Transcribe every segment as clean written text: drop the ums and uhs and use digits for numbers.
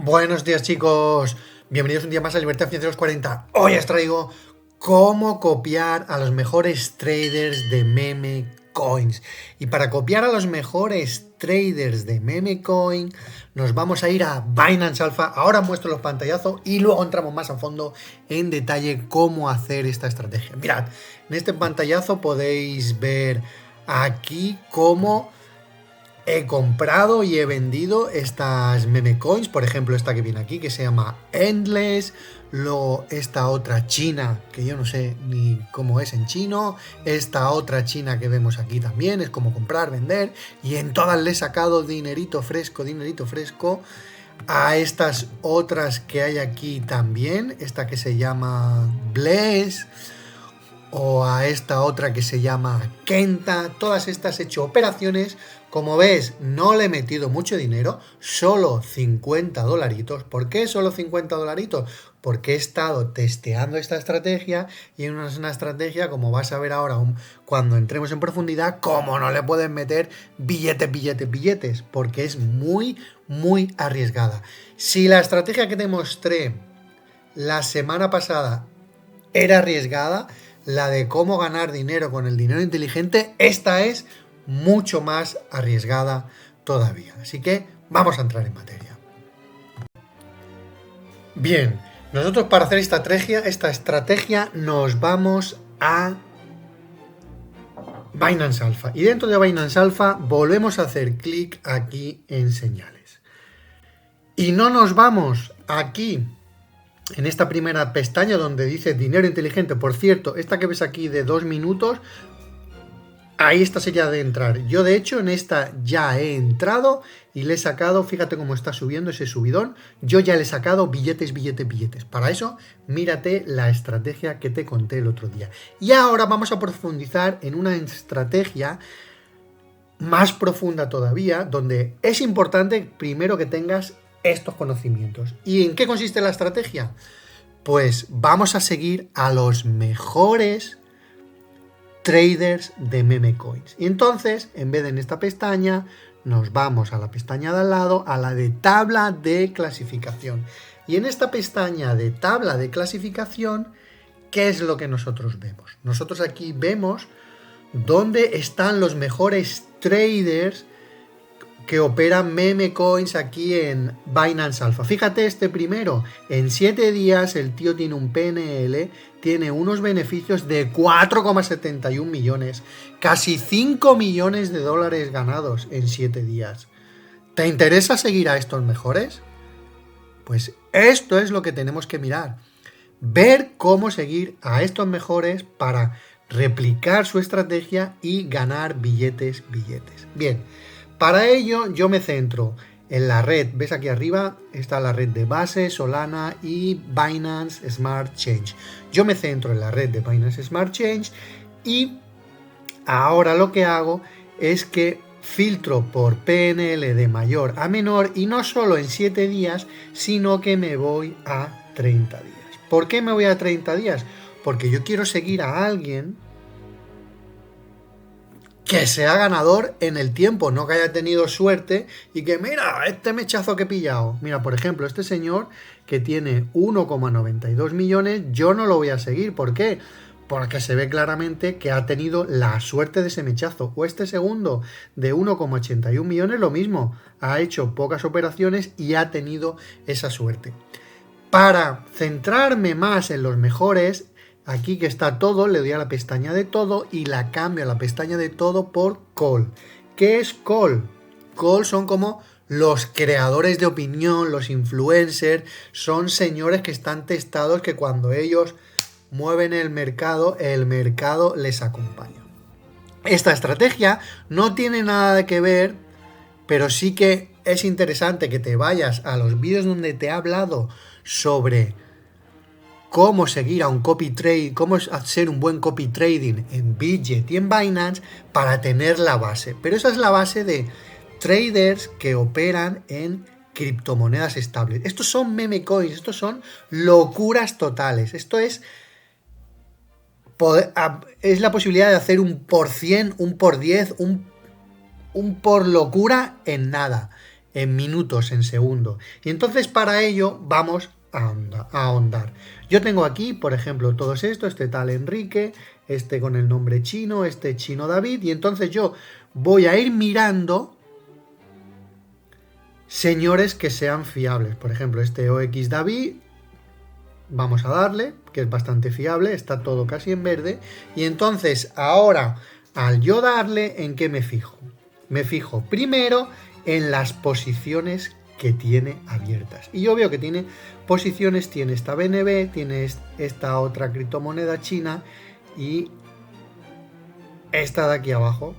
Buenos días, chicos, bienvenidos un día más a Libertad Financiera 40. Hoy os traigo cómo copiar a los mejores traders de meme coins. Y para copiar a los mejores traders de meme coin nos vamos a ir a Binance Alpha. Ahora muestro los pantallazos y luego entramos más a fondo en detalle cómo hacer esta estrategia. Mirad, en este pantallazo podéis ver aquí cómo he comprado y he vendido estas meme coins, por ejemplo esta que viene aquí que se llama Endless, luego esta otra china que yo no sé ni cómo es en chino, esta otra china que vemos aquí también, es como comprar, vender, y en todas le he sacado dinerito fresco a estas otras que hay aquí también, esta que se llama Bless, o a esta otra que se llama Kenta. Todas estas he hecho operaciones. Como ves, no le he metido mucho dinero, solo 50 dolaritos. ¿Por qué solo 50 dolaritos? Porque he estado testeando esta estrategia y no es una estrategia, como vas a ver ahora cuando entremos en profundidad, como no le pueden meter billetes, porque es muy arriesgada. Si la estrategia que te mostré la semana pasada era arriesgada, la de cómo ganar dinero con el dinero inteligente, esta es mucho más arriesgada todavía. Así que vamos a entrar en materia. Bien, nosotros para hacer esta estrategia nos vamos a Binance Alpha. Y dentro de Binance Alpha volvemos a hacer clic aquí en señales. Y no nos vamos aquí en esta primera pestaña donde dice dinero inteligente. Por cierto, esta que ves aquí de 2 minutos, ahí esta sería de entrar. Yo de hecho en esta ya he entrado y le he sacado, fíjate cómo está subiendo ese subidón, yo ya le he sacado billetes. Para eso, mírate la estrategia que te conté el otro día. Y ahora vamos a profundizar en una estrategia más profunda todavía, donde es importante primero que tengas estos conocimientos. ¿Y en qué consiste la estrategia? Pues vamos a seguir a los mejores traders de meme coins. Y entonces, en vez de en esta pestaña, nos vamos a la pestaña de al lado, a la de tabla de clasificación. Y en esta pestaña de tabla de clasificación, ¿qué es lo que nosotros vemos? Nosotros aquí vemos dónde están los mejores traders que operan meme coins aquí en Binance Alpha. Fíjate este primero, en 7 días el tío tiene un PNL, tiene unos beneficios de 4,71 millones, casi 5 millones de dólares ganados en 7 días. ¿Te interesa seguir a estos mejores? Pues esto es lo que tenemos que mirar. Ver cómo seguir a estos mejores para replicar su estrategia y ganar billetes. Bien. Para ello yo me centro en la red, ves aquí arriba está la red de base, Solana y Binance Smart Change. Yo me centro en la red de Binance Smart Change y ahora lo que hago es que filtro por PNL de mayor a menor y no solo en 7 días, sino que me voy a 30 días. ¿Por qué me voy a 30 días? Porque yo quiero seguir a alguien que sea ganador en el tiempo, no que haya tenido suerte y que mira, este mechazo que he pillado. Mira, por ejemplo, este señor que tiene 1,92 millones, yo no lo voy a seguir. ¿Por qué? Porque se ve claramente que ha tenido la suerte de ese mechazo. O este segundo de 1,81 millones, lo mismo. Ha hecho pocas operaciones y ha tenido esa suerte. Para centrarme más en los mejores, aquí que está todo, le doy a la pestaña de todo y la cambio a la pestaña de todo por call. ¿Qué es call? Call son como los creadores de opinión, los influencers, son señores que están testados que cuando ellos mueven el mercado les acompaña. Esta estrategia no tiene nada que ver, pero sí que es interesante que te vayas a los vídeos donde te he hablado sobre cómo seguir a un copy trade, cómo hacer un buen copy trading en Bitget y en Binance para tener la base. Pero esa es la base de traders que operan en criptomonedas estables. Estos son meme coins, estos son locuras totales. Esto es la posibilidad de hacer un por 100, un por 10, un por locura en nada. en minutos, en segundos. Y entonces para ello vamos a ahondar. Yo tengo aquí, por ejemplo, todos estos, este tal Enrique, este con el nombre chino, este chino David, y entonces yo voy a ir mirando señores que sean fiables. Por ejemplo, este OX David, vamos a darle, que es bastante fiable, está todo casi en verde, y entonces ahora, al yo darle, ¿en qué me fijo? Me fijo primero en las posiciones que tiene abiertas. Y yo veo que tiene posiciones, tiene esta BNB, tiene esta otra criptomoneda china y esta de aquí abajo,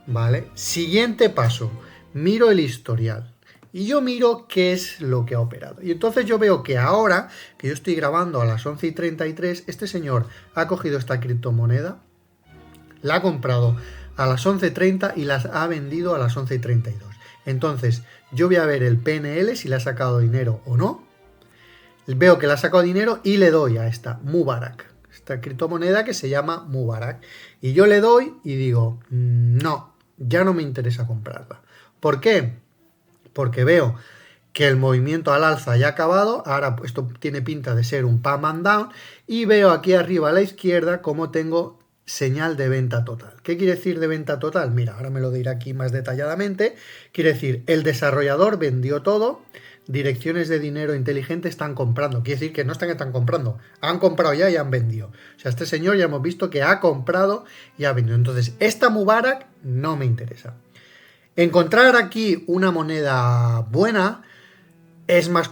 ¿vale? Siguiente paso, miro el historial. Y yo miro qué es lo que ha operado. Y entonces yo veo que ahora, que yo estoy grabando a las 11:33, este señor ha cogido esta criptomoneda, la ha comprado a las 11:30 y las ha vendido a las 11:32. Entonces, yo voy a ver el PNL si le ha sacado dinero o no. Veo que le ha sacado dinero y le doy a esta Mubarak, esta criptomoneda que se llama Mubarak. Y yo le doy y digo, no, ya no me interesa comprarla. ¿Por qué? Porque veo que el movimiento al alza ya ha acabado, ahora esto tiene pinta de ser un pump and down, y veo aquí arriba a la izquierda cómo tengo señal de venta total. ¿Qué quiere decir de venta total? Mira, ahora me lo diré aquí más detalladamente. Quiere decir, el desarrollador vendió todo, direcciones de dinero inteligente están comprando. Quiere decir que no están comprando, han comprado ya y han vendido. O sea, este señor ya hemos visto que ha comprado y ha vendido. Entonces, esta Mubarak no me interesa. Encontrar aquí una moneda buena es más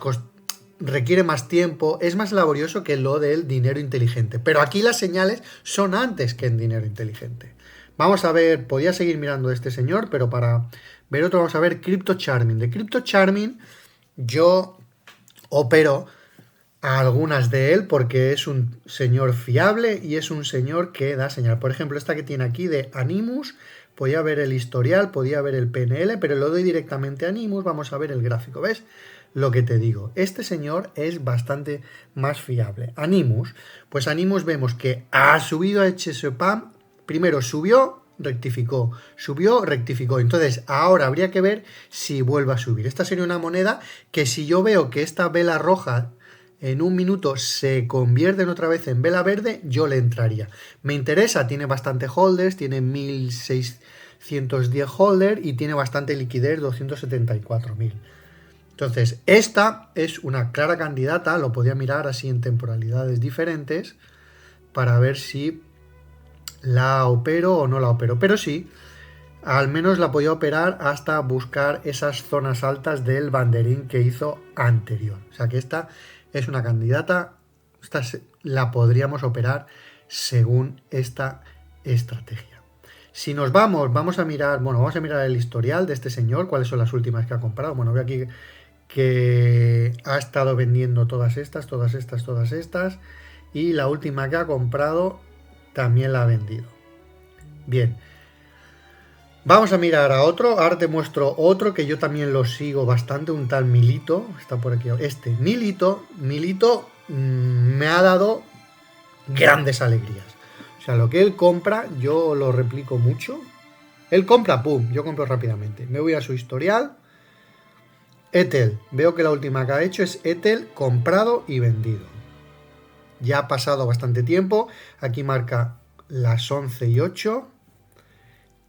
requiere más tiempo, es más laborioso que lo del dinero inteligente. Pero aquí las señales son antes que en dinero inteligente. Vamos a ver, podía seguir mirando este señor, pero para ver otro vamos a ver Crypto Charming. De Crypto Charming yo opero a algunas de él porque es un señor fiable y es un señor que da señal. Por ejemplo, esta que tiene aquí de Animus, podía ver el historial, podía ver el PNL, pero lo doy directamente a Animus, vamos a ver el gráfico, ¿ves? Lo que te digo, este señor es bastante más fiable. Animus, pues Animus vemos que ha subido a HSPAM, primero subió, rectificó, subió, rectificó. Entonces ahora habría que ver si vuelve a subir. Esta sería una moneda que si yo veo que esta vela roja en un minuto se convierten otra vez en vela verde, yo le entraría. Me interesa, tiene bastante holders, tiene 1610 holders y tiene bastante liquidez, 274.000. Entonces, esta es una clara candidata, lo podía mirar así en temporalidades diferentes para ver si la opero o no la opero. Pero sí, al menos la podía operar hasta buscar esas zonas altas del banderín que hizo anterior. O sea que esta es una candidata, esta la podríamos operar según esta estrategia. Si nos vamos a mirar, vamos a mirar el historial de este señor, cuáles son las últimas que ha comprado. Bueno, veo aquí que ha estado vendiendo todas estas, y la última que ha comprado también la ha vendido. Bien. Vamos a mirar a otro, ahora te muestro otro que yo también lo sigo bastante, un tal Milito, está por aquí, este Milito me ha dado grandes alegrías. O sea, lo que él compra, yo lo replico mucho. Él compra, pum, yo compro rápidamente. Me voy a su historial. Ethel, veo que la última que ha hecho es Ethel comprado y vendido. Ya ha pasado bastante tiempo, aquí marca las 11:08.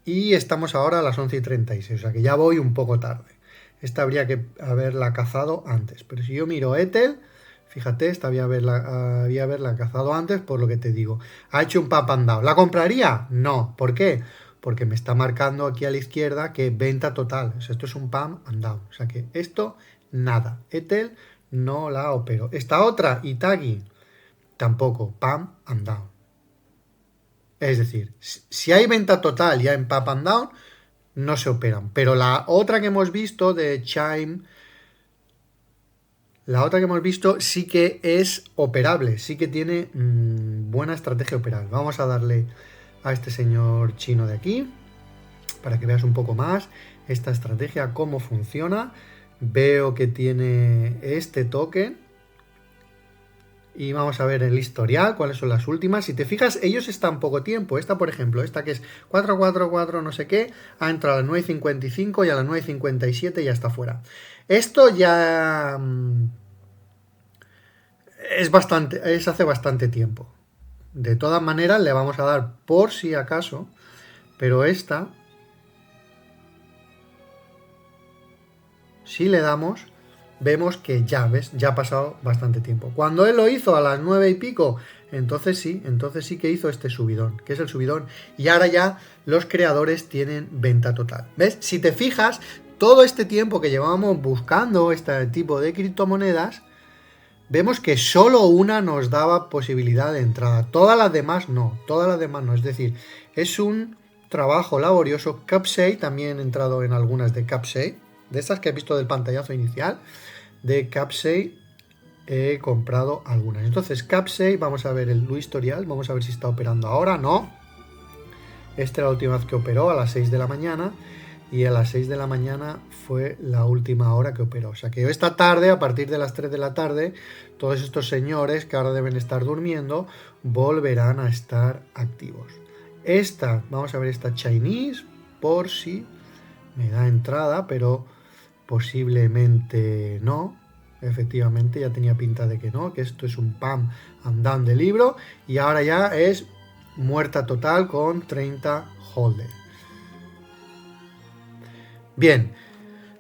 Y estamos ahora a las 11:36, o sea que ya voy un poco tarde. Esta habría que haberla cazado antes. Pero si yo miro Ethel, fíjate, esta había haberla cazado antes, por lo que te digo. Ha hecho un pump and down. ¿La compraría? No. ¿Por qué? Porque me está marcando aquí a la izquierda que venta total. O sea, esto es un pump and down. O sea que esto, nada. Ethel no la opero. Esta otra, Itagi, tampoco. Pump and down. Es decir, si hay venta total ya en pump and down, no se operan. Pero la otra que hemos visto de Chime, sí que es operable, sí que tiene buena estrategia operable. Vamos a darle a este señor chino de aquí, para que veas un poco más esta estrategia, cómo funciona. Veo que tiene este token Y vamos a ver el historial, cuáles son las últimas. Si te fijas, ellos están poco tiempo. Esta, por ejemplo, esta que es 444 no sé qué, ha entrado a las 9:55 y a las 9:57 ya está fuera. Esto ya es hace bastante tiempo. De todas maneras, le vamos a dar por si acaso, pero esta, si le damos, vemos que ya, ¿ves? Ya ha pasado bastante tiempo. Cuando él lo hizo a las 9 y pico, entonces sí que hizo este subidón, que es el subidón. Y ahora ya los creadores tienen venta total. ¿Ves? Si te fijas, todo este tiempo que llevábamos buscando este tipo de criptomonedas, vemos que solo una nos daba posibilidad de entrada. Todas las demás no. Es decir, es un trabajo laborioso. Capsay, también he entrado en algunas de Capsay. De estas que he visto del pantallazo inicial, de Capsay he comprado algunas. Entonces, Capsay, vamos a ver el historial, vamos a ver si está operando ahora. No. Esta era la última vez que operó, a las 6 de la mañana. Y a las 6 de la mañana fue la última hora que operó. O sea que esta tarde, a partir de las 3 de la tarde, todos estos señores que ahora deben estar durmiendo, volverán a estar activos. Esta, vamos a ver esta Chinese, por si me da entrada, pero posiblemente no. Efectivamente, ya tenía pinta de que no, que esto es un pam andando de libro. Y ahora ya es muerta total con 30 holders. Bien,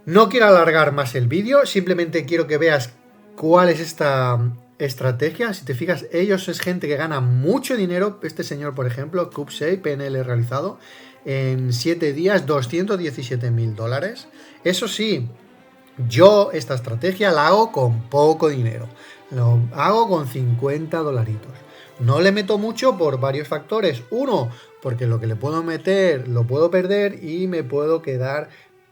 no quiero alargar más el vídeo, simplemente quiero que veas cuál es esta estrategia. Si te fijas, ellos es gente que gana mucho dinero. Este señor, por ejemplo, Capsay, PNL realizado, en 7 días, $217.000. Eso sí, yo esta estrategia la hago con poco dinero. Lo hago con $50. No le meto mucho por varios factores. Uno, porque lo que le puedo meter lo puedo perder y me puedo quedar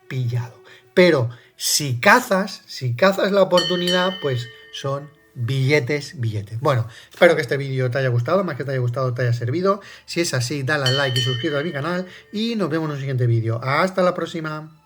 pillado. Pero si cazas la oportunidad, pues son billetes. Bueno, espero que este vídeo te haya gustado, más que te haya gustado, te haya servido. Si es así, dale al like y suscríbete a mi canal y nos vemos en un siguiente vídeo. Hasta la próxima.